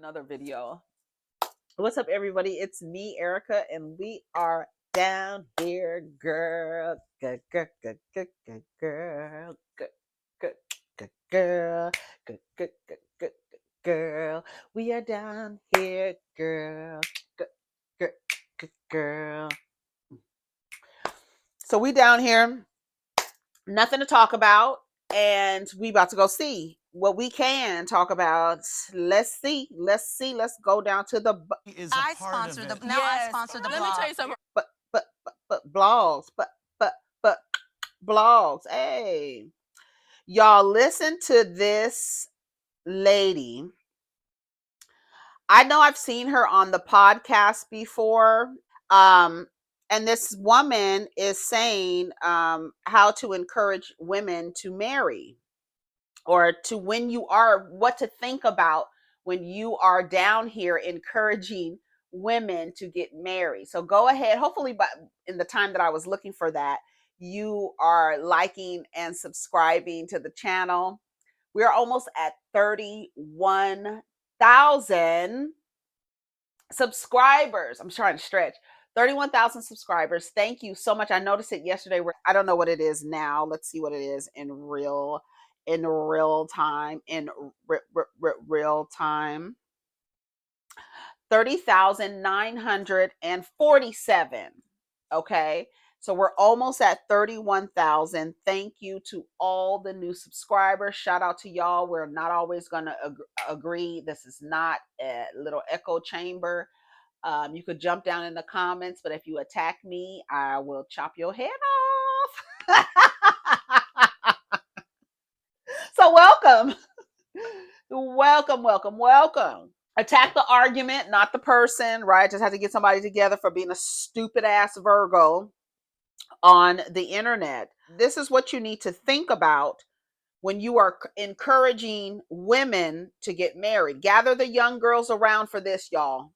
another video. What's up, everybody? It's me, Erica, and we are down here, girl. Good, good, good, good, good, girl. Good, good, good, girl. Good, good, good, good, good, girl. We are down here, girl. Good, good, good, girl. So we down here, nothing to talk about, and we about to go see what we can talk about. Let's see. Let's go down to the I sponsor the blog. Let me tell you something. but blogs, but blogs. Hey, y'all, listen to this lady. I know I've seen her on the podcast before. And this woman is saying how to encourage women to marry, or to what to think about when you are down here encouraging women to get married. So go ahead. Hopefully, but in the time that I was looking for that, you are liking and subscribing to the channel. We're almost at 31,000 subscribers. I'm trying to stretch. 31,000 subscribers. Thank you so much. I noticed it yesterday. I don't know what it is now. Let's see what it is in real time. 30,947. Okay. So we're almost at 31,000. Thank you to all the new subscribers. Shout out to y'all. We're not always going to agree. This is not a little echo chamber. You could jump down in the comments, but if you attack me, I will chop your head off. So welcome. Welcome. Attack the argument, not the person, right? Just have to get somebody together for being a stupid ass Virgo on the internet. This is what you need to think about when you are encouraging women to get married. Gather the young girls around for this, y'all.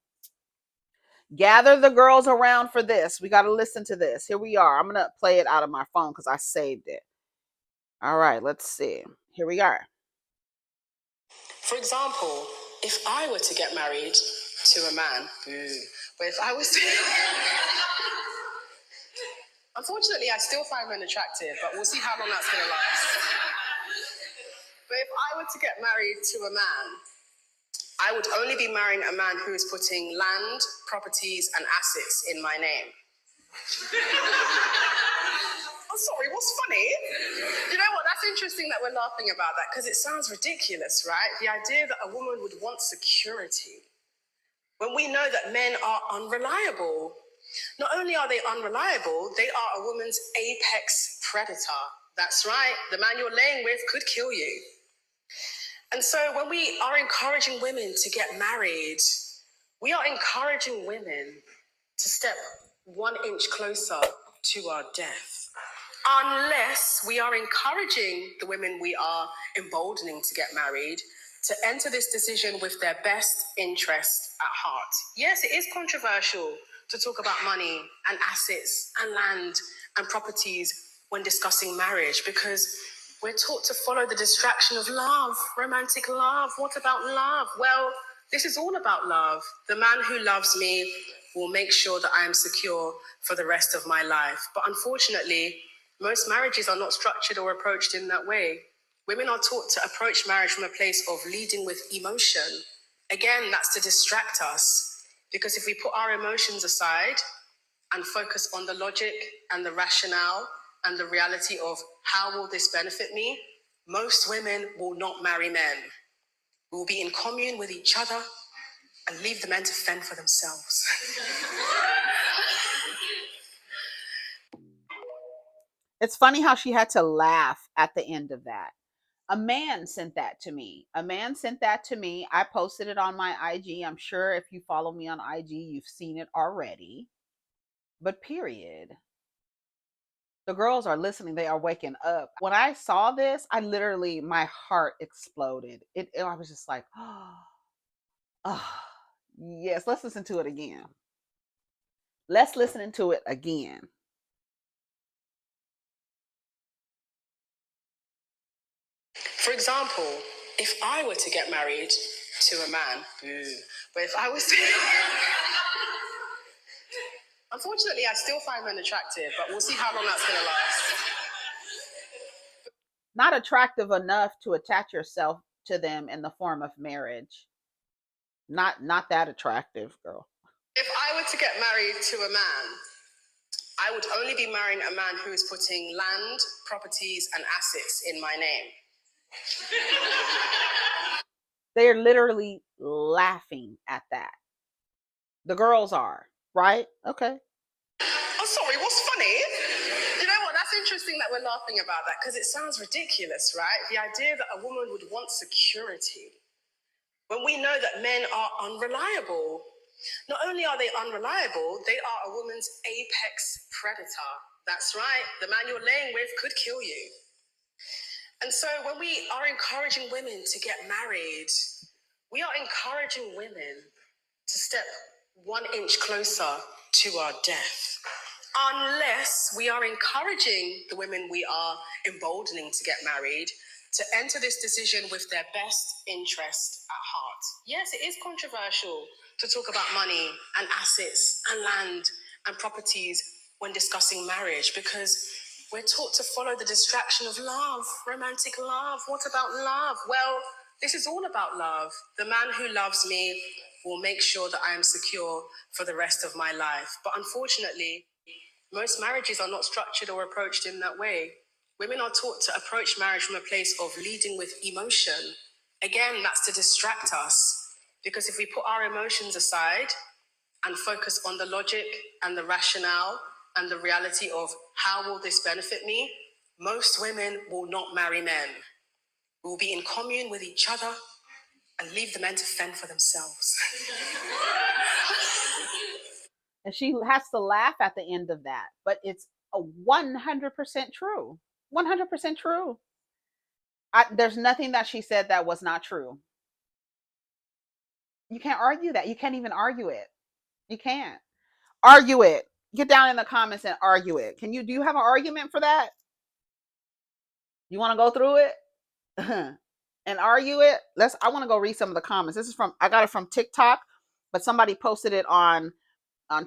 Gather the girls around for this. We got to listen to this. Here we are. I'm going to play it out of my phone because I saved it. All right, let's see. Here we are. For example, if I were to get married to a man, but if I was to... Unfortunately, I still find men attractive, but we'll see how long that's going to last. But if I were to get married to a man, I would only be marrying a man who is putting land, properties, and assets in my name. I'm sorry, what's funny? You know what, that's interesting that we're laughing about that, because it sounds ridiculous, right? The idea that a woman would want security when we know that men are unreliable. Not only are they unreliable, they are a woman's apex predator. That's right, the man you're laying with could kill you. And so when we are encouraging women to get married, we are encouraging women to step 1 inch closer to our death. Unless we are encouraging the women we are emboldening to get married to enter this decision with their best interest at heart. Yes, it is controversial to talk about money and assets and land and properties when discussing marriage, because we're taught to follow the distraction of love, romantic love. What about love? Well, this is all about love. The man who loves me will make sure that I am secure for the rest of my life. But unfortunately, most marriages are not structured or approached in that way. Women are taught to approach marriage from a place of leading with emotion. Again, that's to distract us. Because if we put our emotions aside and focus on the logic and the rationale and the reality of how will this benefit me, most women will not marry men. We will be in commune with each other and leave the men to fend for themselves. It's funny how she had to laugh at the end of that. A man sent that to me. I posted it on my IG. I'm sure if you follow me on IG, you've seen it already. But period. The girls are listening. They are waking up. When I saw this, my heart exploded. I was just like, oh, yes, let's listen to it again. For example, if I were to get married to a man. Boo. But if I was to... Unfortunately, I still find men attractive, but we'll see how long that's going to last. Not attractive enough to attach yourself to them in the form of marriage. Not that attractive, girl. If I were to get married to a man, I would only be marrying a man who is putting land, properties, and assets in my name. They're literally laughing at that. The girls are, right? Okay. Oh, sorry, what's funny? You know what? That's interesting that we're laughing about that because it sounds ridiculous, right? The idea that a woman would want security when we know that men are unreliable. Not only are they unreliable, they are a woman's apex predator. That's right. The man you're laying with could kill you. And so when we are encouraging women to get married, we are encouraging women to step 1 inch closer to our death. Unless we are encouraging the women we are emboldening to get married to enter this decision with their best interest at heart. Yes, it is controversial to talk about money and assets and land and properties when discussing marriage because we're taught to follow the distraction of love, romantic love. What about love? Well, this is all about love. The man who loves me will make sure that I am secure for the rest of my life. But unfortunately, most marriages are not structured or approached in that way. Women are taught to approach marriage from a place of leading with emotion. Again, that's to distract us. Because if we put our emotions aside and focus on the logic and the rationale and the reality of how will this benefit me, most women will not marry men. We will be in commune with each other and leave the men to fend for themselves. And she has to laugh at the end of that. But it's a 100% true. 100% true. There's nothing that she said that was not true. You can't argue that. You can't even argue it. You can't. Argue it. Get down in the comments and argue it. Do you have an argument for that? You want to go through it? And argue it? I want to go read some of the comments. I got it from TikTok, but somebody posted it on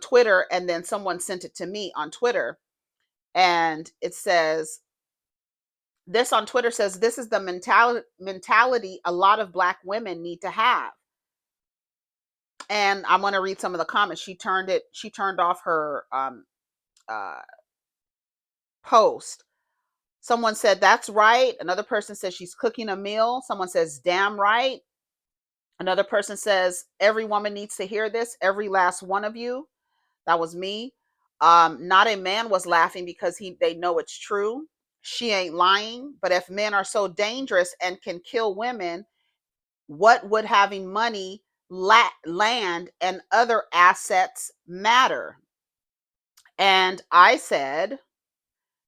Twitter, and then someone sent it to me on Twitter. And it says, this on Twitter says, this is the mentality a lot of Black women need to have. And I'm going to read some of the comments. She turned off her post. Someone said, that's right. Another person says she's cooking a meal. Someone says, damn right. Another person says, every woman needs to hear this. Every last one of you. That was me. Not a man was laughing because they know it's true. She ain't lying. But if men are so dangerous and can kill women, what would having money, land, and other assets matter? And I said,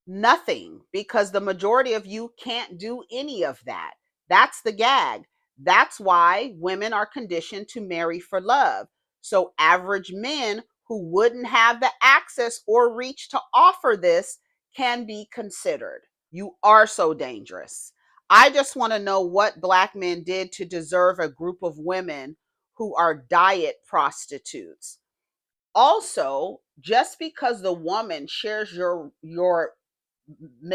nothing, because the majority of you can't do any of that. That's the gag. That's why women are conditioned to marry for love. So average men who wouldn't have the access or reach to offer this can be considered. You are so dangerous. I just want to know what Black men did to deserve a group of women who are diet prostitutes. Also, just because the woman shares your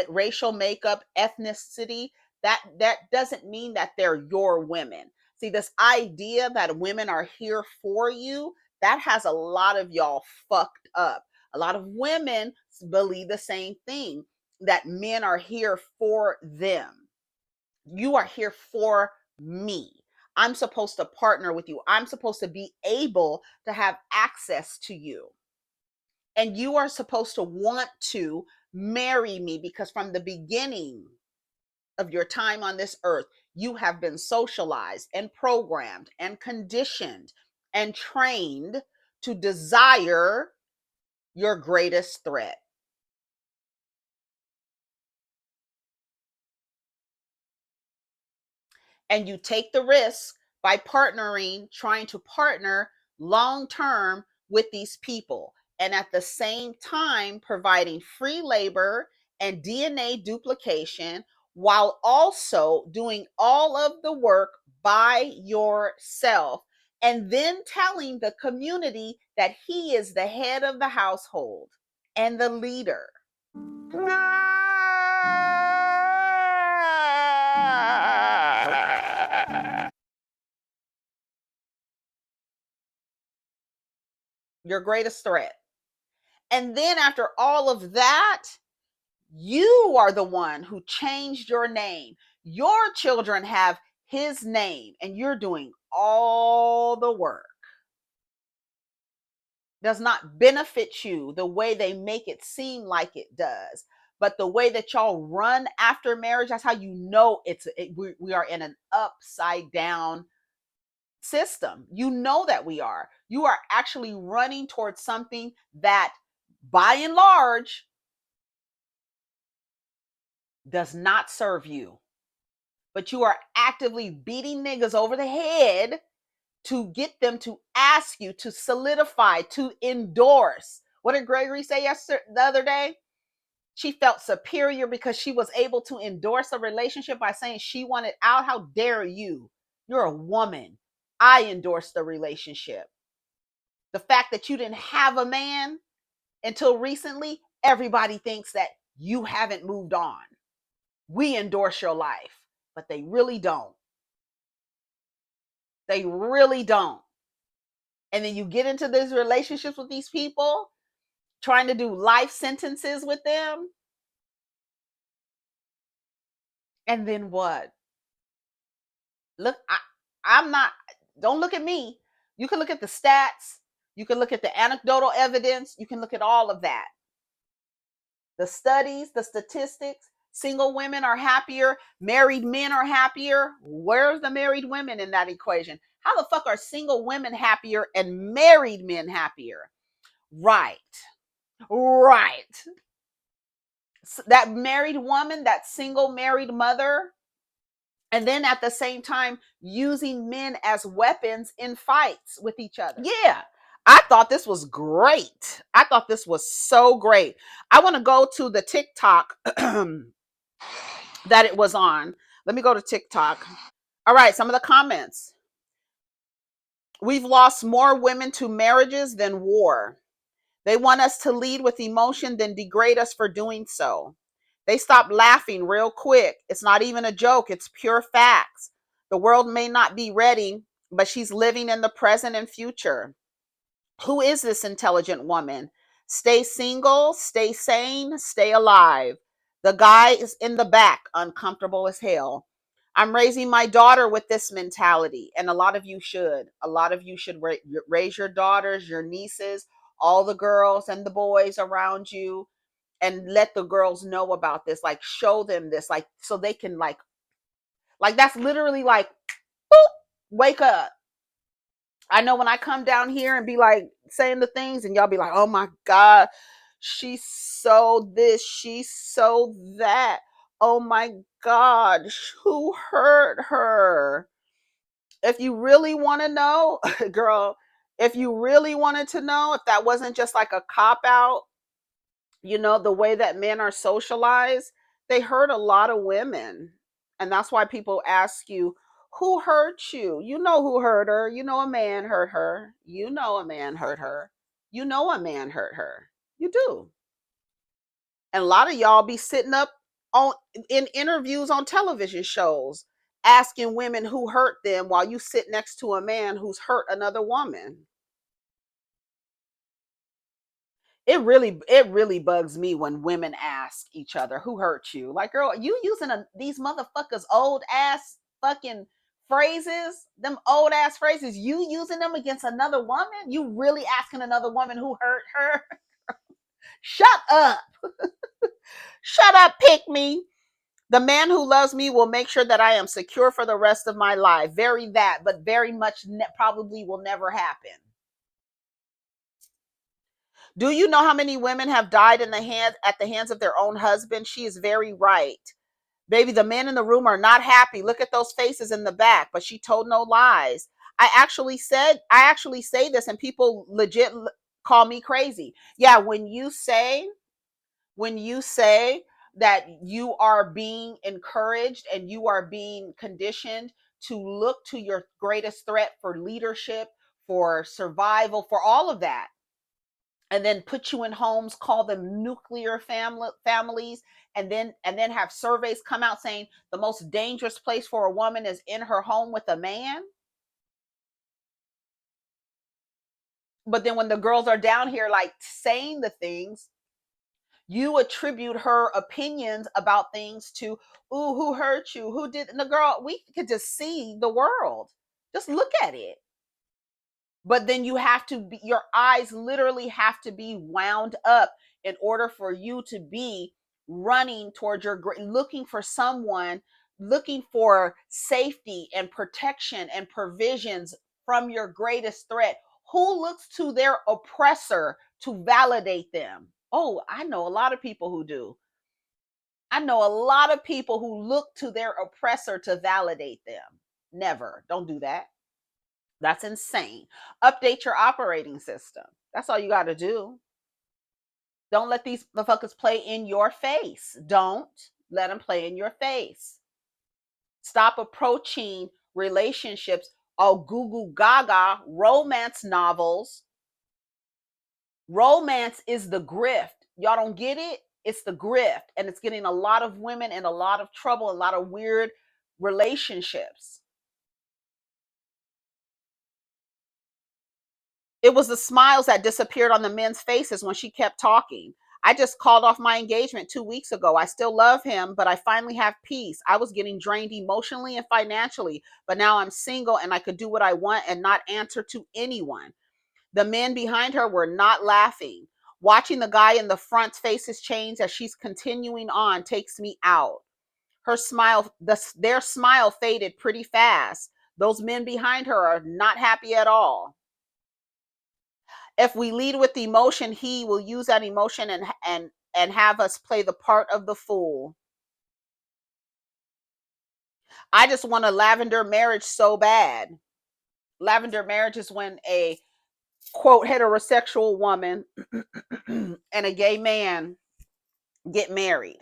racial makeup, ethnicity, that doesn't mean that they're your women. See, this idea that women are here for you, that has a lot of y'all fucked up. A lot of women believe the same thing, that men are here for them. You are here for me. I'm supposed to partner with you. I'm supposed to be able to have access to you. And you are supposed to want to marry me, because from the beginning of your time on this earth, you have been socialized and programmed and conditioned and trained to desire your greatest threat. And you take the risk by trying to partner long term with these people, and at the same time providing free labor and DNA duplication, while also doing all of the work by yourself, and then telling the community that he is the head of the household and the leader. Your greatest threat. And then after all of that, you are the one who changed your name. Your children have his name, and you're doing all the work. Does not benefit you the way they make it seem like it does. But the way that y'all run after marriage, that's how you know we are in an upside down system. You know that we are. You are actually running towards something that, by and large, does not serve you. But you are actively beating niggas over the head to get them to ask you to solidify, to endorse. What did Gregory say the other day? She felt superior because she was able to endorse a relationship by saying she wanted out. How dare you? You're a woman. I endorsed the relationship. The fact that you didn't have a man until recently, everybody thinks that you haven't moved on. We endorse your life, but they really don't. They really don't. And then you get into these relationships with these people, trying to do life sentences with them. And then what? Look, I'm not, don't look at me. You can look at the stats. You can look at the anecdotal evidence. You can look at all of that. The studies, the statistics. Single women are happier. Married men are happier. Where's the married women in that equation? How the fuck are single women happier and married men happier? Right. That married woman, that single married mother, and then at the same time using men as weapons in fights with each other. Yeah, I thought this was great. I thought this was so great. I want to go to the TikTok that it was on. Let me go to TikTok. All right, some of the comments. We've lost more women to marriages than war. They want us to lead with emotion, then degrade us for doing so. They stop laughing real quick. It's not even a joke. It's pure facts. The world may not be ready, but she's living in the present and future. Who is this intelligent woman? Stay single, stay sane, stay alive. The guy is in the back, uncomfortable as hell. I'm raising my daughter with this mentality, and a lot of you should. A lot of you should raise your daughters, your nieces, all the girls and the boys around you, and let the girls know about this. Like, show them this, like, so they can like that's literally like, boop, wake up. I know when I come down here and be like saying the things, and y'all be like, oh my God, she's so this, she's so that. Oh my God, who hurt her? If you really want to know, girl, if you really wanted to know, if that wasn't just like a cop out, you know, the way that men are socialized, they hurt a lot of women. And that's why people ask you, who hurt you? You know who hurt her. You know a man hurt her. You know a man hurt her. You know a man hurt her. You do. And a lot of y'all be sitting up on in interviews on television shows asking women who hurt them while you sit next to a man who's hurt another woman. It really bugs me when women ask each other who hurt you. Like, girl, you using these motherfuckers old ass fucking phrases, them old ass phrases, you using them against another woman? You really asking another woman who hurt her? Shut up. Shut up, pick me. The man who loves me will make sure that I am secure for the rest of my life. Very that, but very much probably will never happen. Do you know how many women have died at the hands of their own husband? She is very right. Baby, the men in the room are not happy. Look at those faces in the back, but she told no lies. I actually say this, and people legit call me crazy. Yeah, when you say that you are being encouraged and you are being conditioned to look to your greatest threat for leadership, for survival, for all of that, and then put you in homes, call them nuclear families, and then have surveys come out saying the most dangerous place for a woman is in her home with a man. But then when the girls are down here like saying the things, you attribute her opinions about things to, ooh, who hurt you, who did. And the girl, we could just see the world, just look at it. But then you have to be, your eyes literally have to be wound up in order for you to be running towards your, looking for someone, looking for safety and protection and provisions from your greatest threat. Who looks to their oppressor to validate them? Oh, I know a lot of people who do. I know a lot of people who look to their oppressor to validate them. Never. Don't do that. That's insane. Update your operating system. That's all you got to do. Don't let these motherfuckers play in your face. Don't let them play in your face. Stop approaching relationships all goo goo gaga, romance novels. Romance is the grift. Y'all don't get it? It's the grift. And it's getting a lot of women in a lot of trouble, a lot of weird relationships. It was the smiles that disappeared on the men's faces when she kept talking. I just called off my engagement 2 weeks ago. I still love him, but I finally have peace. I was getting drained emotionally and financially, but now I'm single and I could do what I want and not answer to anyone. The men behind her were not laughing. Watching the guy in the front's faces change as she's continuing on takes me out. Her smile, their smile faded pretty fast. Those men behind her are not happy at all. If we lead with emotion, he will use that emotion and have us play the part of the fool. I just want a lavender marriage so bad. Lavender marriage is when a quote heterosexual woman and a gay man get married.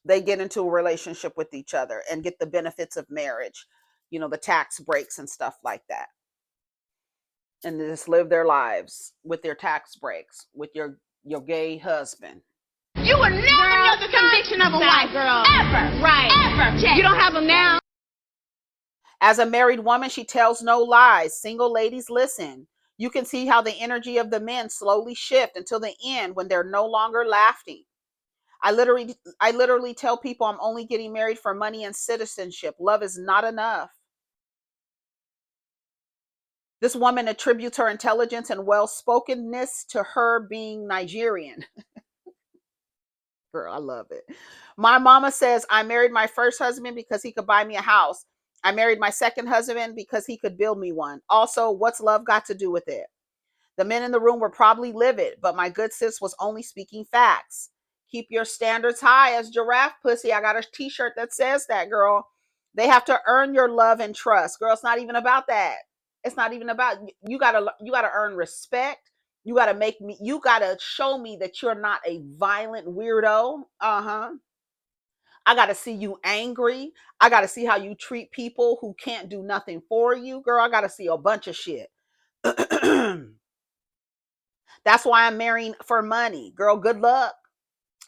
They get into a relationship with each other and get the benefits of marriage, you know, the tax breaks and stuff like that. And they just live their lives with their tax breaks with your gay husband. You will never know the conviction of a wife, girl. Ever. Right. Ever. Check. You don't have them now. As a married woman, she tells no lies. Single ladies, listen. You can see how the energy of the men slowly shift until the end when they're no longer laughing. I literally tell people I'm only getting married for money and citizenship. Love is not enough. This woman attributes her intelligence and well-spokenness to her being Nigerian. Girl, I love it. My mama says I married my first husband because he could buy me a house. I married my second husband because he could build me one. Also, what's love got to do with it? The men in the room were probably livid, but my good sis was only speaking facts. Keep your standards high as giraffe pussy. I got a t-shirt that says that, girl. They have to earn your love and trust. Girl, it's not even about that. It's not even about, you gotta earn respect. You gotta show me that you're not a violent weirdo. I gotta see you angry. I gotta see how you treat people who can't do nothing for you. Girl, I gotta see a bunch of shit. That's why I'm marrying for money. Girl, good luck.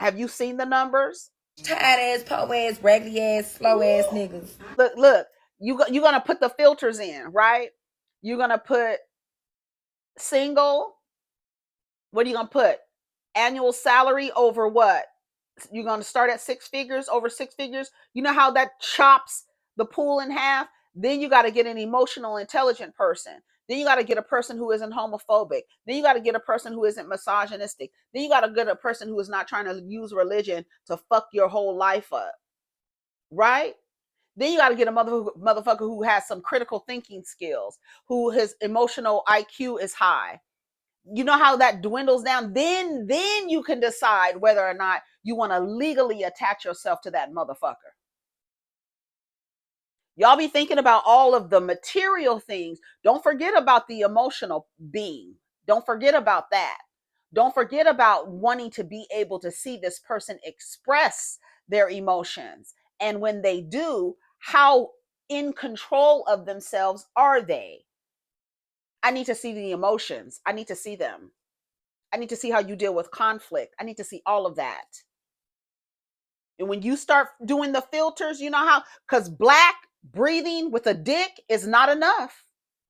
Have you seen the numbers? Tired ass, po ass, raggedy ass, slow ass niggas. Look, you're gonna put the filters in, right? You're gonna put single. What are you gonna put? Annual salary over what? You're gonna start at 6 figures, over 6 figures. You know how that chops the pool in half? Then you got to get an emotional, intelligent person. Then you got to get a person who isn't homophobic. Then you got to get a person who isn't misogynistic. Then you got to get a person who is not trying to use religion to fuck your whole life up. Right? Then you got to get a motherfucker who has some critical thinking skills, who his emotional IQ is high. You know how that dwindles down? Then you can decide whether or not you want to legally attach yourself to that motherfucker. Y'all be thinking about all of the material things. Don't forget about the emotional being. Don't forget about that. Don't forget about wanting to be able to see this person express their emotions. And when they do, how in control of themselves are they? I need to see the emotions. I need to see them. I need to see how you deal with conflict. I need to see all of that. And when you start doing the filters, you know how, because black breathing with a dick is not enough.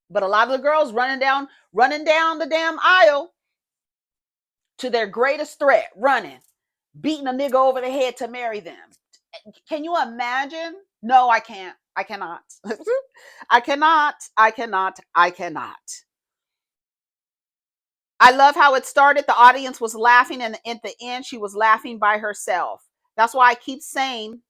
But a lot of the girls running down the damn aisle to their greatest threat, running, beating a nigga over the head to marry them. Can you imagine? No, I can't. I cannot. I cannot. I cannot. I cannot. I love how it started. The audience was laughing, and at the end, she was laughing by herself. That's why I keep saying,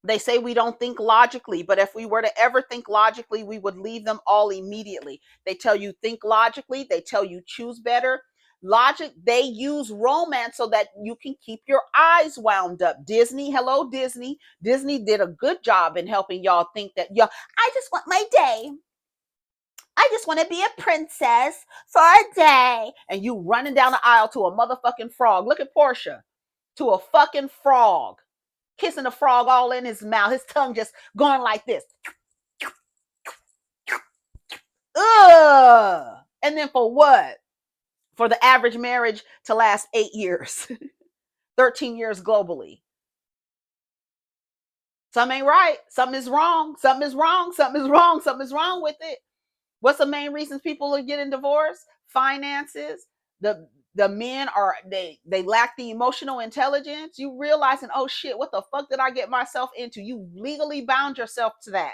they say we don't think logically, but if we were to ever think logically, we would leave them all immediately. They tell you think logically. They tell you choose better. Logic, they use romance so that you can keep your eyes wound up. Disney, hello, Disney. Disney did a good job in helping y'all think that, I just want my day. I just want to be a princess for a day. And you running down the aisle to a motherfucking frog. Look at Portia. To a fucking frog. Kissing the frog all in his mouth. His tongue just going like this. Ugh. And then for what? For the average marriage to last 8 years. 13 years globally. Something ain't right. Something is wrong. Something is wrong. Something is wrong. Something is wrong with it. What's the main reasons people are getting divorced? Finances. The men are, they lack the emotional intelligence. You realizing, oh shit, what the fuck did I get myself into? You legally bound yourself to that.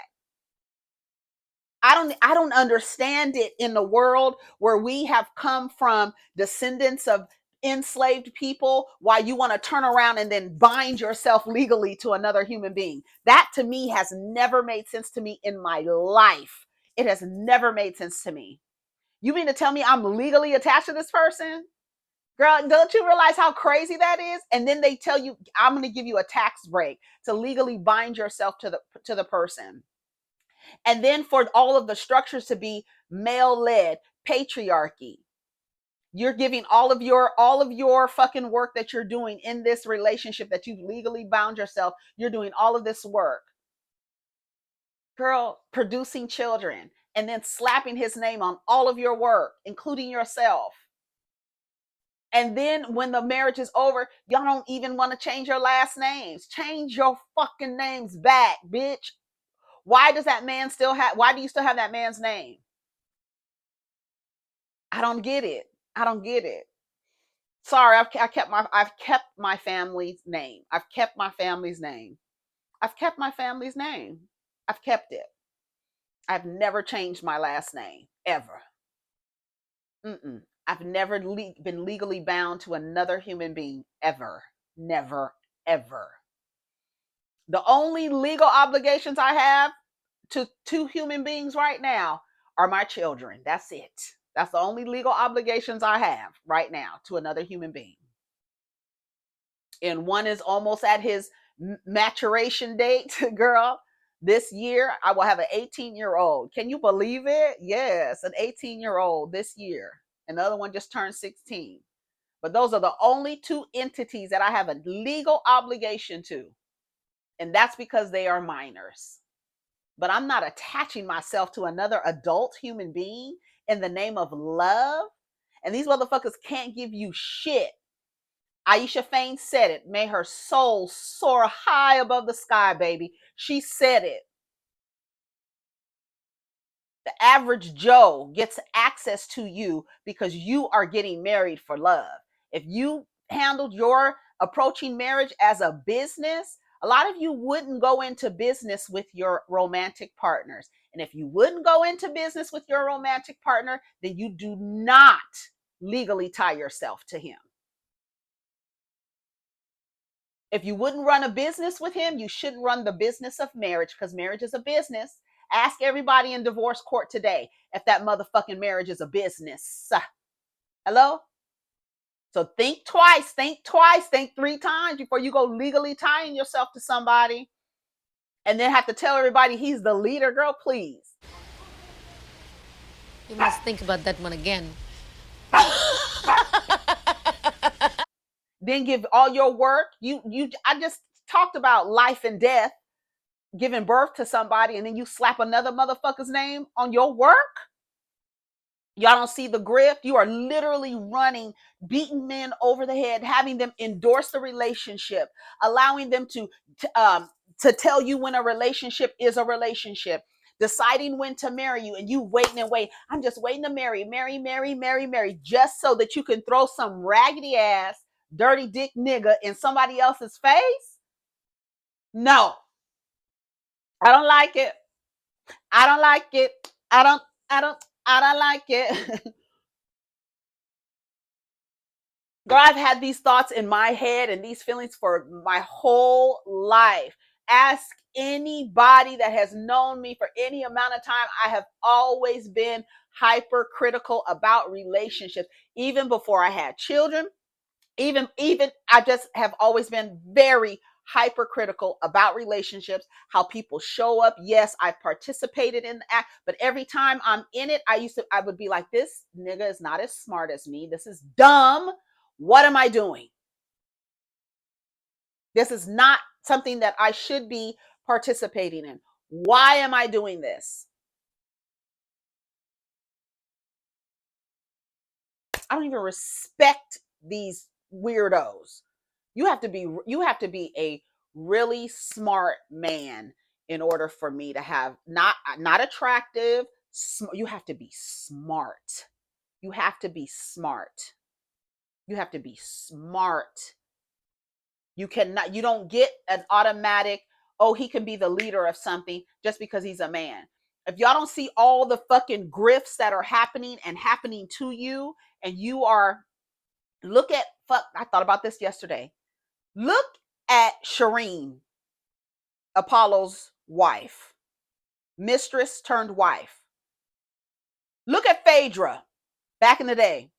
I don't understand it in the world where we have come from descendants of enslaved people, why you want to turn around and then bind yourself legally to another human being. That to me has never made sense to me in my life. It has never made sense to me. You mean to tell me I'm legally attached to this person? Girl, don't you realize how crazy that is? And then they tell you, I'm going to give you a tax break to legally bind yourself to the person. And then for all of the structures to be male-led, patriarchy. You're giving all of your fucking work that you're doing in this relationship that you've legally bound yourself. You're doing all of this work. Girl, producing children and then slapping his name on all of your work, including yourself. And then when the marriage is over, y'all don't even want to change your last names. Change your fucking names back, bitch. Why does that man why do you still have that man's name? I don't get it. I don't get it. Sorry, I've kept my family's name. I've kept my family's name. I've kept my family's name. I've kept it. I've never changed my last name, ever. I've never been legally bound to another human being, ever. Never, ever. The only legal obligations I have to two human beings right now are my children. That's it. That's the only legal obligations I have right now to another human being. And one is almost at his maturation date, girl. This year, I will have an 18-year-old. Can you believe it? Yes, an 18-year-old this year. Another one just turned 16. But those are the only two entities that I have a legal obligation to. And that's because they are minors. But I'm not attaching myself to another adult human being in the name of love. And these motherfuckers can't give you shit. Aisha Fain said it. May her soul soar high above the sky, baby. She said it. The average Joe gets access to you because you are getting married for love. If you handled your approaching marriage as a business, a lot of you wouldn't go into business with your romantic partners. And if you wouldn't go into business with your romantic partner, then you do not legally tie yourself to him. If you wouldn't run a business with him, you shouldn't run the business of marriage, because marriage is a business. Ask everybody in divorce court today if that motherfucking marriage is a business. Hello? So think twice, think 3 times before you go legally tying yourself to somebody and then have to tell everybody he's the leader. Girl, please. You must think about that one again. Then give all your work. I just talked about life and death. giving birth to somebody and then you slap another motherfucker's name on your work? Y'all don't see the grift? You are literally running, beating men over the head, having them endorse the relationship, allowing them to tell you when a relationship is a relationship, deciding when to marry you, and you waiting and wait. I'm just waiting to marry, just so that you can throw some raggedy ass, dirty dick nigga in somebody else's face? No, I don't like it. I don't like it. I don't like it. Girl, I've had these thoughts in my head and these feelings for my whole life. Ask anybody that has known me for any amount of time. I have always been hypercritical about relationships, even before I had children. Even I just have always been very hypercritical about relationships, how people show up. Yes, I've participated in the act, but every time I'm in it, I would be like, this nigga is not as smart as me. This is dumb. What am I doing? This is not something that I should be participating in. Why am I doing this? I don't even respect these weirdos. You have to be a really smart man in order for me to have not attractive. You have to be smart. You have to be smart. You have to be smart. You don't get an automatic, oh, he can be the leader of something just because he's a man. If y'all don't see all the fucking grifts that are happening and happening to you, and you are, I thought about this yesterday. Look at Shireen, Apollo's wife, mistress turned wife. Look at Phaedra back in the day.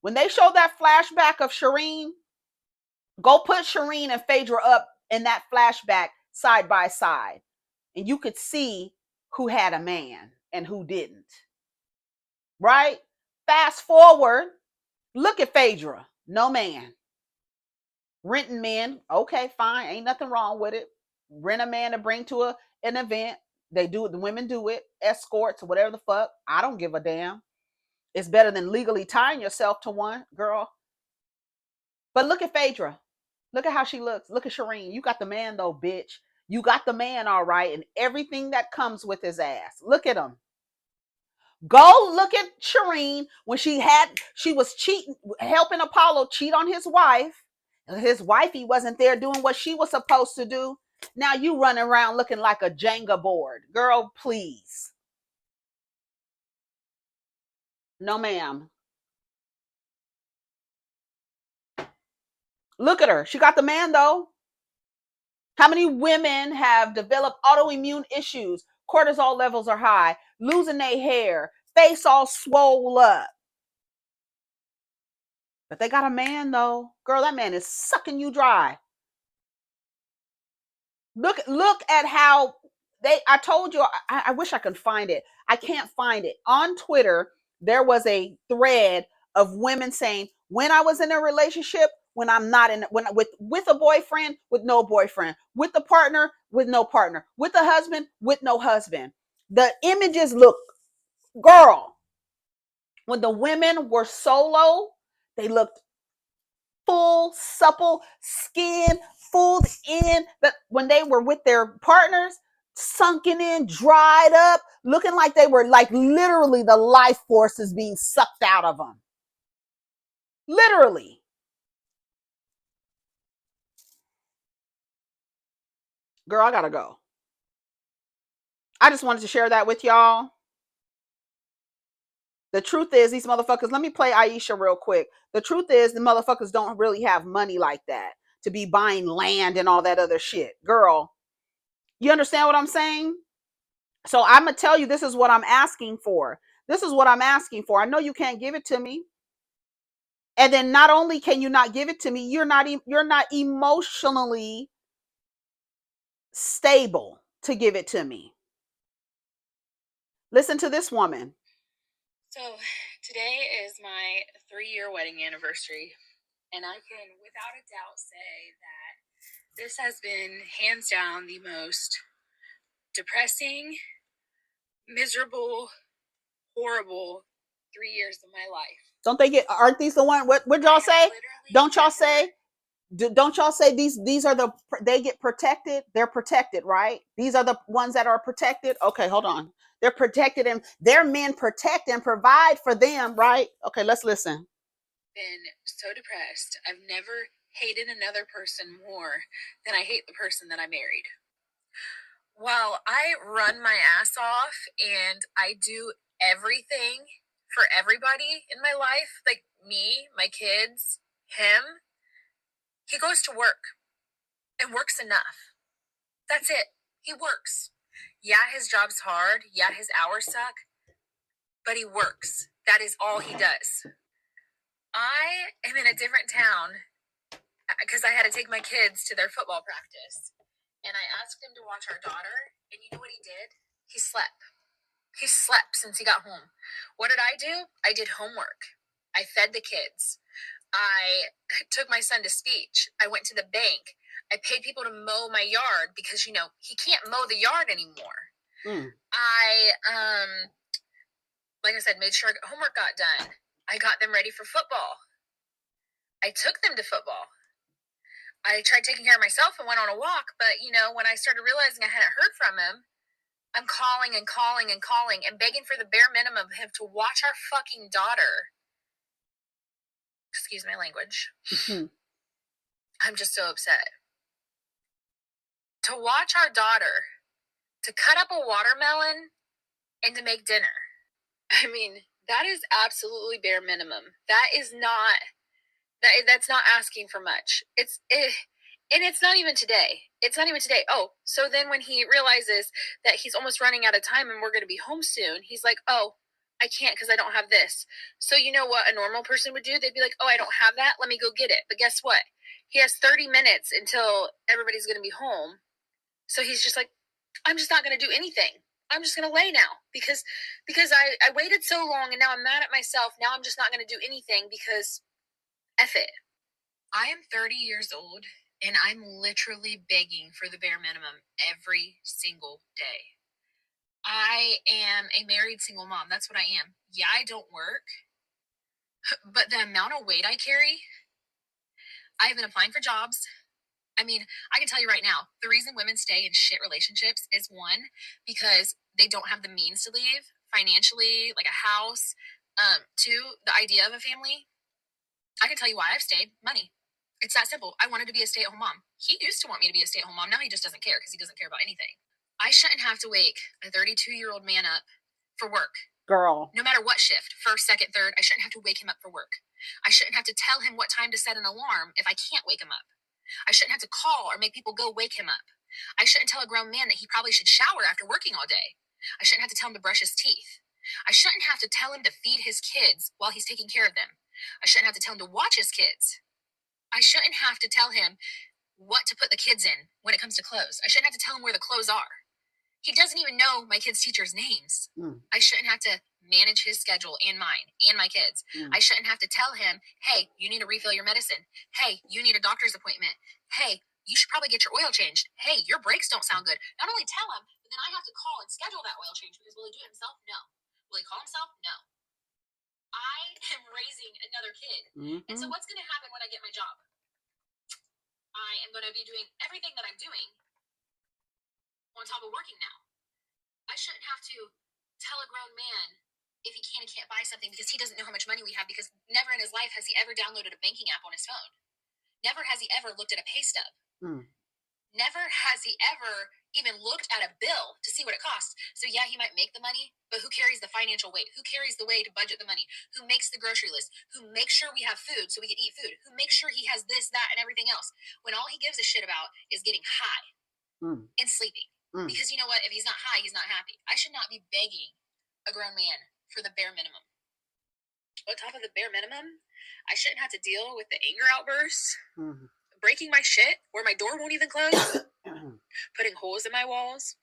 When they showed that flashback of Shireen, go put Shireen and Phaedra up in that flashback side by side, and you could see who had a man and who didn't. Right? Fast forward, look at Phaedra, no man. Renting men, okay, fine, ain't nothing wrong with it. Rent a man to bring to an event. They do it, the women do it, escorts, whatever the fuck. I don't give a damn. It's better than legally tying yourself to one, girl. But look at Phaedra. Look at how she looks. Look at Shireen. You got the man though, bitch. You got the man all right, and everything that comes with his ass. Look at him. Go look at Shireen when she was cheating, helping Apollo cheat on his wife. His wifey wasn't there doing what she was supposed to do. Now you running around looking like a Jenga board. Girl, please. No, ma'am. Look at her. She got the man though. How many women have developed autoimmune issues? Cortisol levels are high, losing their hair, face all swole up. But they got a man though. Girl, that man is sucking you dry. Look at how I told you, I wish I could find it. I can't find it. On Twitter, there was a thread of women saying, when I was in a relationship, when I'm not in, when with a boyfriend, with no boyfriend, with a partner, with no partner, with a husband, with no husband. The images look, girl, when the women were solo, they looked full, supple skin, full in. But when they were with their partners, sunken in, dried up, looking like they were like literally the life force is being sucked out of them. Literally. Girl, I gotta go. I just wanted to share that with y'all. The truth is, these motherfuckers, let me play Aisha real quick. The truth is, the motherfuckers don't really have money like that to be buying land and all that other shit. Girl, you understand what I'm saying? So I'm going to tell you, this is what I'm asking for. This is what I'm asking for. I know you can't give it to me. And then not only can you not give it to me, you're not emotionally stable to give it to me. Listen to this woman. So today is my 3-year wedding anniversary, and I can without a doubt say that this has been hands down the most depressing, miserable, horrible 3 years of my life. Don't they get? Aren't these the one? What y'all say? Don't y'all say? Don't y'all say these are the they get protected? They're protected, right? These are the ones that are protected. Okay, hold on. They're protected and their men protect and provide for them, right? Okay, let's listen. Been so depressed. I've never hated another person more than I hate the person that I married. Well, I run my ass off and I do everything for everybody in my life, like me, my kids, him. He goes to work and works enough. That's it. He works. Yeah, his job's hard. Yeah, his hours suck, but he works. That is all he does. I am in a different town because I had to take my kids to their football practice. And I asked him to watch our daughter. And you know what he did? He slept. He slept since he got home. What did I do? I did homework. I fed the kids. I took my son to speech. I went to the bank. I paid people to mow my yard because, you know, he can't mow the yard anymore. I, like I said, made sure homework got done. I got them ready for football. I took them to football. I tried taking care of myself and went on a walk, but, you know, when I started realizing I hadn't heard from him, I'm calling and calling and calling and begging for the bare minimum of him to watch our fucking daughter. Excuse my language. I'm just so upset. To watch our daughter, to cut up a watermelon, and to make dinner. I mean, that is absolutely bare minimum. That is not, that's not asking for much. And it's not even today. It's not even today. Oh, so then when he realizes that he's almost running out of time and we're going to be home soon, he's like, oh, I can't because I don't have this. So you know what a normal person would do? They'd be like, oh, I don't have that. Let me go get it. But guess what? He has 30 minutes until everybody's going to be home. So he's just like, I'm just not going to do anything. I'm just going to lay now because I waited so long and now I'm mad at myself. Now I'm just not going to do anything because F it. I am 30 years old and I'm literally begging for the bare minimum every single day. I am a married single mom. That's what I am. Yeah, I don't work, but the amount of weight I carry, I've been applying for jobs. I mean, I can tell you right now, the reason women stay in shit relationships is one, because they don't have the means to leave financially, like a house. Two, the idea of a family. I can tell you why I've stayed. Money. It's that simple. I wanted to be a stay-at-home mom. He used to want me to be a stay-at-home mom. Now he just doesn't care because he doesn't care about anything. I shouldn't have to wake a 32-year-old man up for work. Girl. No matter what shift, first, second, third, I shouldn't have to wake him up for work. I shouldn't have to tell him what time to set an alarm if I can't wake him up. I shouldn't have to call or make people go wake him up. I shouldn't tell a grown man that he probably should shower after working all day. I shouldn't have to tell him to brush his teeth. I shouldn't have to tell him to feed his kids while he's taking care of them. I shouldn't have to tell him to watch his kids. I shouldn't have to tell him what to put the kids in when it comes to clothes. I shouldn't have to tell him where the clothes are. He doesn't even know my kids' teachers' names. I shouldn't have to manage his schedule and mine and my kids. I shouldn't have to tell him, hey, you need to refill your medicine. Hey, you need a doctor's appointment. Hey, you should probably get your oil changed. Hey, your brakes don't sound good. Not only tell him, but then I have to call and schedule that oil change because will he do it himself? No. Will he call himself? No. I am raising another kid. And so what's going to happen when I get my job? I am going to be doing everything that I'm doing on top of working now. I shouldn't have to tell a grown man if he can and can't buy something because he doesn't know how much money we have, because never in his life has he ever downloaded a banking app on his phone. Never has he ever looked at a pay stub. Never has he ever even looked at a bill to see what it costs. So yeah, he might make the money, but who carries the financial weight? Who carries the way to budget the money? Who makes the grocery list? Who makes sure we have food so we can eat food? Who makes sure he has this, that, and everything else? When all he gives a shit about is getting high and sleeping. Because you know what? If he's not high, he's not happy. I should not be begging a grown man for the bare minimum. On top of the bare minimum, I shouldn't have to deal with the anger outbursts, breaking my shit where my door won't even close, putting holes in my walls,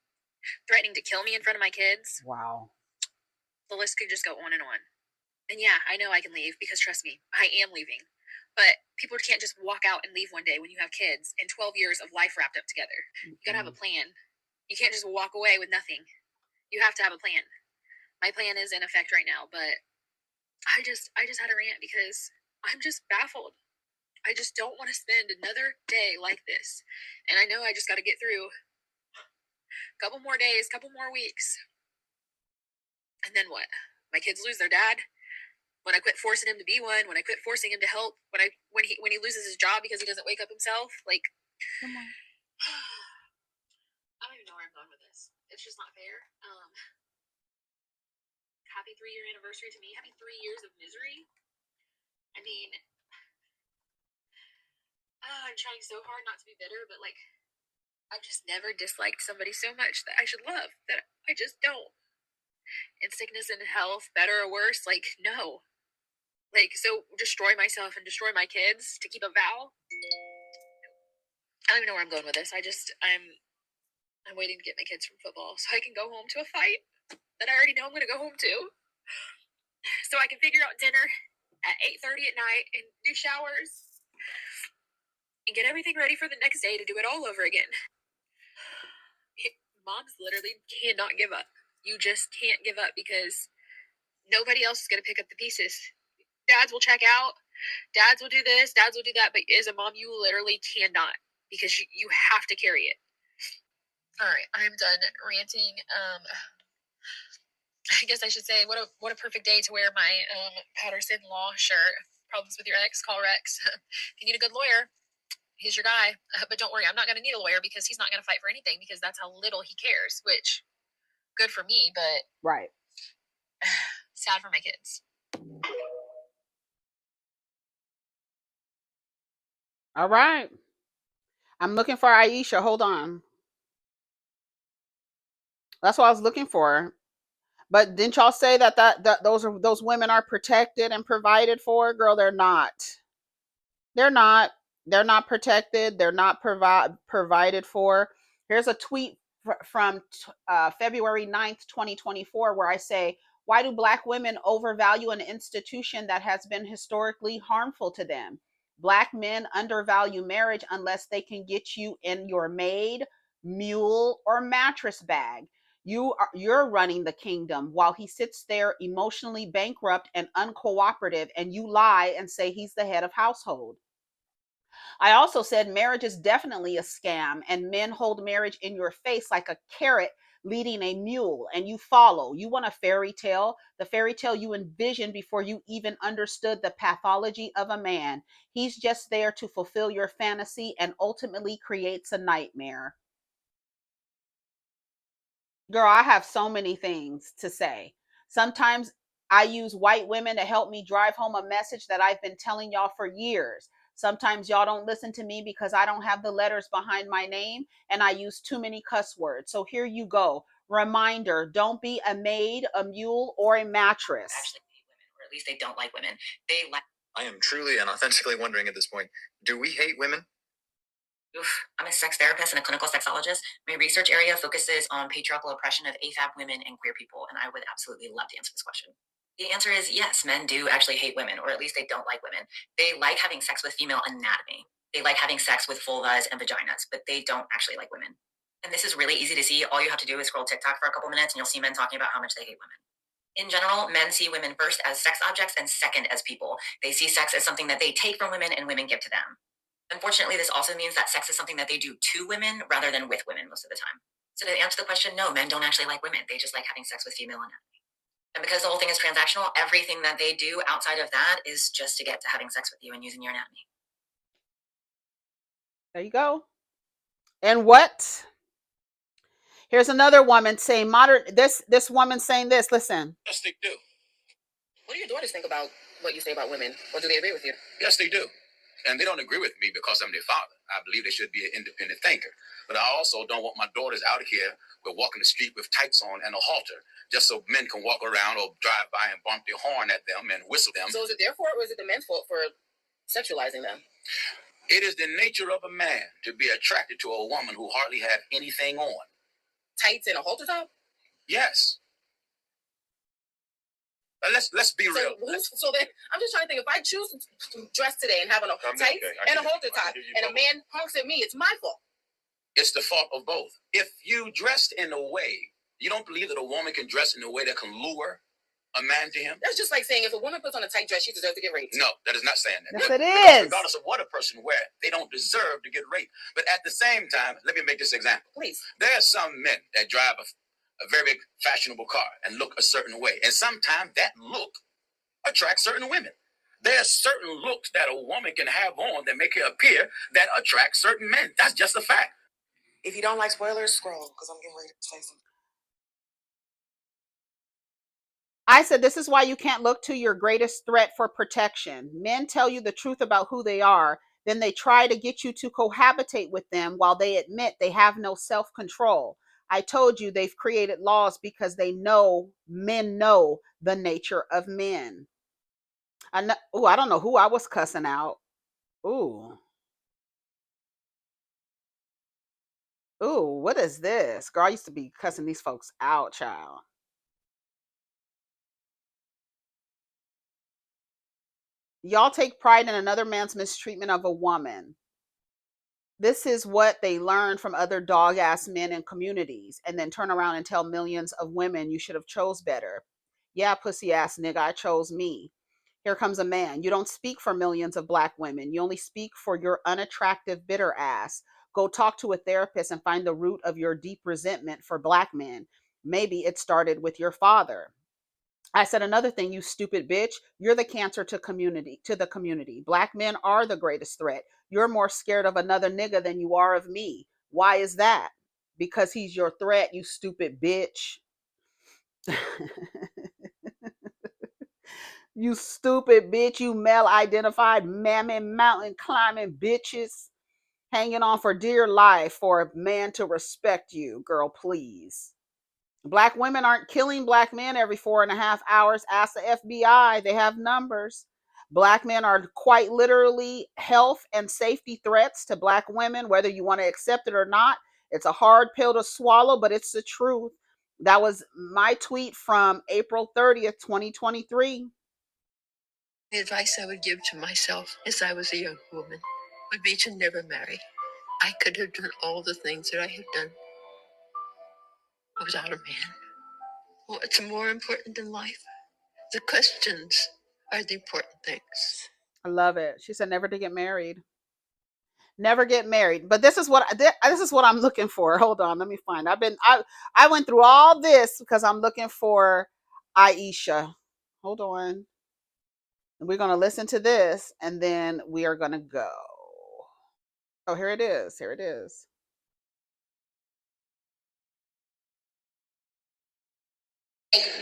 threatening to kill me in front of my kids. Wow. The list could just go on and on. And yeah, I know I can leave because trust me, I am leaving. But people can't just walk out and leave one day when you have kids and 12 years of life wrapped up together. You gotta have a plan. You can't just walk away with nothing. You have to have a plan. My plan is in effect right now, but I just had a rant because I'm just baffled. I just don't want to spend another day like this. And I know I just got to get through a couple more days, couple more weeks. And then what? My kids lose their dad. When I quit forcing him to be one, when I quit forcing him to help, when he loses his job because he doesn't wake up himself, like, Come on. I don't even know where I'm going with this. It's just not fair. Happy 3-year anniversary to me. Happy 3 years of misery. I mean, I'm trying so hard not to be bitter, but like, I've just never disliked somebody so much that I should love, that I just don't. In sickness and health, better or worse, like, no. Like, so destroy myself and destroy my kids to keep a vow? I don't even know where I'm going with this. I'm waiting to get my kids from football so I can go home to a fight that I already know I'm going to go home to. So I can figure out dinner at 8:30 at night and do showers and get everything ready for the next day to do it all over again. Moms literally cannot give up. You just can't give up because nobody else is going to pick up the pieces. Dads will check out. Dads will do this. Dads will do that. But as a mom, you literally cannot because you have to carry it. All right, I'm done ranting. I guess I should say, what a perfect day to wear my Patterson Law shirt. Problems with your ex, call Rex. If you need a good lawyer, he's your guy. But don't worry, I'm not going to need a lawyer because he's not going to fight for anything because that's how little he cares, which, good for me, but Right. sad for my kids. All right. I'm looking for Aisha. Hold on. That's what I was looking for. But didn't y'all say that those women are protected and provided for? Girl, they're not. They're not. They're not protected. They're not provided for. Here's a tweet from February 9th, 2024, where I say, why do Black women overvalue an institution that has been historically harmful to them? Black men undervalue marriage unless they can get you in your maid, mule, or mattress bag. You're running the kingdom while he sits there emotionally bankrupt and uncooperative, and you lie and say he's the head of household. I also said marriage is definitely a scam, and men hold marriage in your face like a carrot leading a mule, and you follow. You want a fairy tale, the fairy tale you envisioned before you even understood the pathology of a man. He's just there to fulfill your fantasy and ultimately creates a nightmare. Girl, I have so many things to say. Sometimes I use white women to help me drive home a message that I've been telling y'all for years. Sometimes y'all don't listen to me because I don't have the letters behind my name and I use too many cuss words. So here you go. Reminder, don't be a maid, a mule, or a mattress. Actually hate women, or at least they don't like women. They like. I am truly and authentically wondering at this point, do we hate women? Oof. I'm a sex therapist and a clinical sexologist. My research area focuses on patriarchal oppression of AFAB women and queer people, and I would absolutely love to answer this question. The answer is yes, men do actually hate women, or at least they don't like women. They like having sex with female anatomy. They like having sex with vulvas and vaginas, but they don't actually like women. And this is really easy to see. All you have to do is scroll TikTok for a couple minutes and you'll see men talking about how much they hate women. In general, men see women first as sex objects and second as people. They see sex as something that they take from women and women give to them. Unfortunately, this also means that sex is something that they do to women rather than with women most of the time. So to answer the question, no, men don't actually like women. They just like having sex with female anatomy. And because the whole thing is transactional, everything that they do outside of that is just to get to having sex with you and using your anatomy. There you go. And what? Here's another woman saying this woman saying this. Listen. Yes, they do. What do your daughters think about what you say about women? Or do they agree with you? Yes, they do. And they don't agree with me because I'm their father. I believe they should be an independent thinker. But I also don't want my daughters out here walking the street with tights on and a halter just so men can walk around or drive by and bump their horn at them and whistle them. So is it their fault or is it the men's fault for sexualizing them? It is the nature of a man to be attracted to a woman who hardly have anything on. Tights and a halter top? Yes. Let's be real. So then, I'm just trying to think. If I choose to dress today and have on a tights and a halter top, and a man honks at me, it's my fault. It's the fault of both. If you dressed in a way, you don't believe that a woman can dress in a way that can lure a man to him? That's just like saying if a woman puts on a tight dress, she deserves to get raped. No, that is not saying that. Yes, it Because is. regardless of what a person wears, they don't deserve to get raped. But at the same time, let me make this example. Please. There are some men that drive a very fashionable car and look a certain way. And sometimes that look attracts certain women. There are certain looks that a woman can have on that make her appear that attract certain men. That's just a fact. If you don't like spoilers, scroll, because I'm getting ready to say something. I said, this is why you can't look to your greatest threat for protection. Men tell you the truth about who they are. Then they try to get you to cohabitate with them while they admit they have no self-control. I told you they've created laws because they know men know the nature of men. I don't know who I was cussing out. Ooh, what is this? Girl, I used to be cussing these folks out, child. Y'all take pride in another man's mistreatment of a woman. This is what they learn from other dog ass men in communities and then turn around and tell millions of women you should have chose better. Yeah, pussy ass nigga, I chose me. Here comes a man. You don't speak for millions of black women. You only speak for your unattractive, bitter ass. Go talk to a therapist and find the root of your deep resentment for black men. Maybe it started with your father. I said another thing, you stupid bitch. You're the cancer to the community. Black men are the greatest threat. You're more scared of another nigga than you are of me. Why is that? Because he's your threat, you stupid bitch. You stupid bitch, you male identified mammy mountain climbing bitches hanging on for dear life for a man to respect you. Girl, please. Black women aren't killing black men every 4.5 hours. Ask the FBI. They have numbers. Black men are quite literally health and safety threats to black women, whether you want to accept it or not. It's a hard pill to swallow, but it's the truth. That was my tweet from April 30th, 2023. The advice I would give to myself as I was a young woman would be to never marry. I could have done all the things that I have done without a man. What's more important in life? The questions are the important things. I love it. She said never to get married. Never get married. But this is what I'm looking for. Hold on, let me find. I went through all this because I'm looking for Aisha. Hold on. We're going to listen to this and then we are going to go. Oh, here it is. Here it is.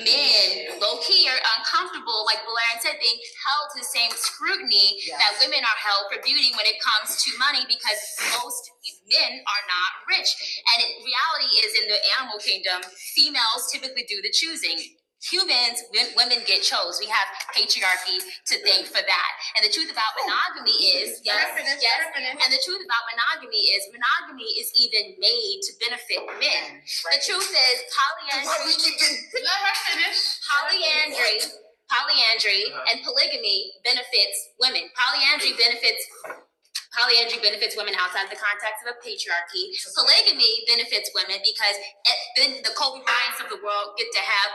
Men, low key, are uncomfortable, like Valerian said, being held to the same scrutiny that women are held for beauty when it comes to money, because most men are not rich. And reality is, in the animal kingdom, females typically do the choosing. Humans, women get chose. We have patriarchy to thank for that. And the truth about monogamy is, and the truth about monogamy is even made to benefit men. The truth is, polyandry and polygamy benefits women. Polyandry benefits women outside the context of a patriarchy. Polygamy benefits women because then the Kobe Bryants of the world get to have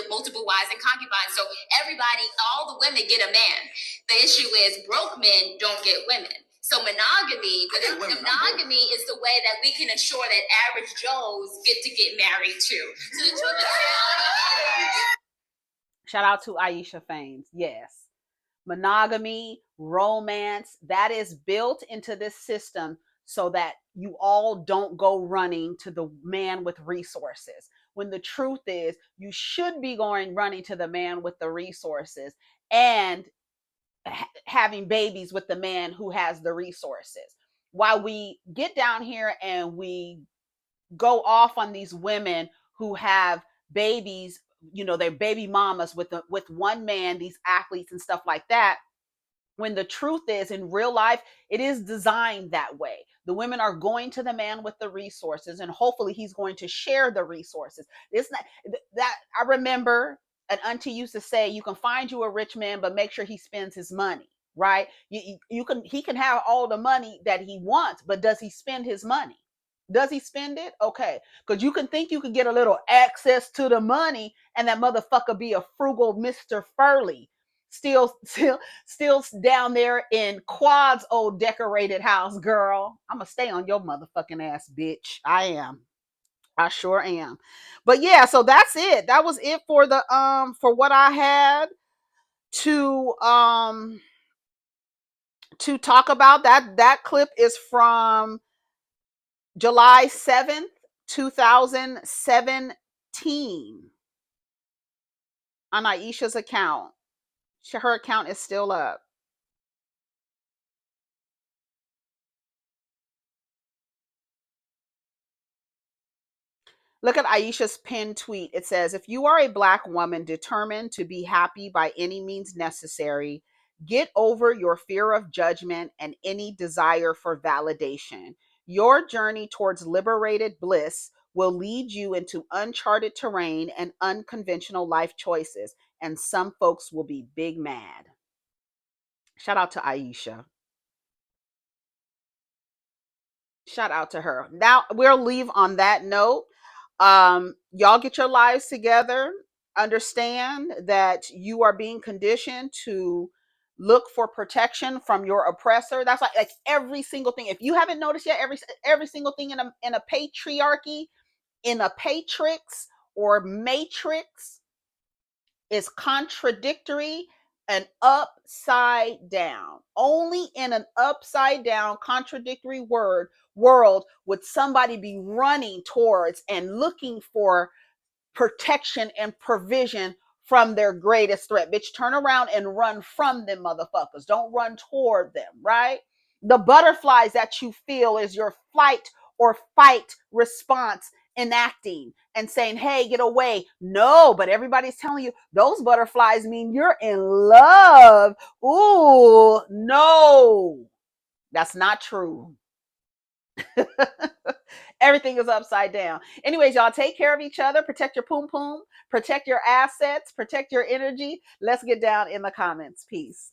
multiple wives and concubines. So all the women get a man. The issue is broke men don't get women. So monogamy is the way that we can ensure that average Joes get to get married too. So the truth is, shout out to Aisha Fames. Yes. Monogamy, romance, that is built into this system so that you all don't go running to the man with resources. When the truth is, you should be running to the man with the resources and having babies with the man who has the resources. While we get down here and we go off on these women who have babies, they're baby mamas with one man, these athletes and stuff like that, when the truth is, in real life, it is designed that way. The women are going to the man with the resources, and hopefully he's going to share the resources. It's not that I remember an auntie used to say, you can find you a rich man, but make sure he spends his money, right? He can have all the money that he wants, but does he spend his money? Does he spend it? Okay. Because you can think you could get a little access to the money and that motherfucker be a frugal Mr. Furley. Still down there in Quad's old decorated house, girl. I'm going to stay on your motherfucking ass, bitch. I am. I sure am. But yeah, so that's it. That was it for the for what I had to talk about. That clip is from July 7th, 2017 on Aisha's account. Her account is still up. Look at Aisha's pinned tweet. It says, if you are a Black woman determined to be happy by any means necessary, get over your fear of judgment and any desire for validation. Your journey towards liberated bliss will lead you into uncharted terrain and unconventional life choices, and some folks will be big mad. Shout out to Aisha. Shout out to her. Now we'll leave on that note. Y'all get your lives together. Understand that you are being conditioned to look for protection from your oppressor. That's like every single thing. If you haven't noticed yet, every single thing in a patriarchy, in a patrix or matrix is contradictory and upside down. Only in an upside down contradictory world would somebody be running towards and looking for protection and provision from their greatest threat. Bitch, turn around and run from them motherfuckers. Don't run toward them, right? The butterflies that you feel is your flight or fight response enacting and saying, hey, get away. No, but everybody's telling you those butterflies mean you're in love. Ooh, no, that's not true. Everything is upside down. Anyways, y'all take care of each other. Protect your poom poom. Protect your assets. Protect your energy. Let's get down in the comments. Peace.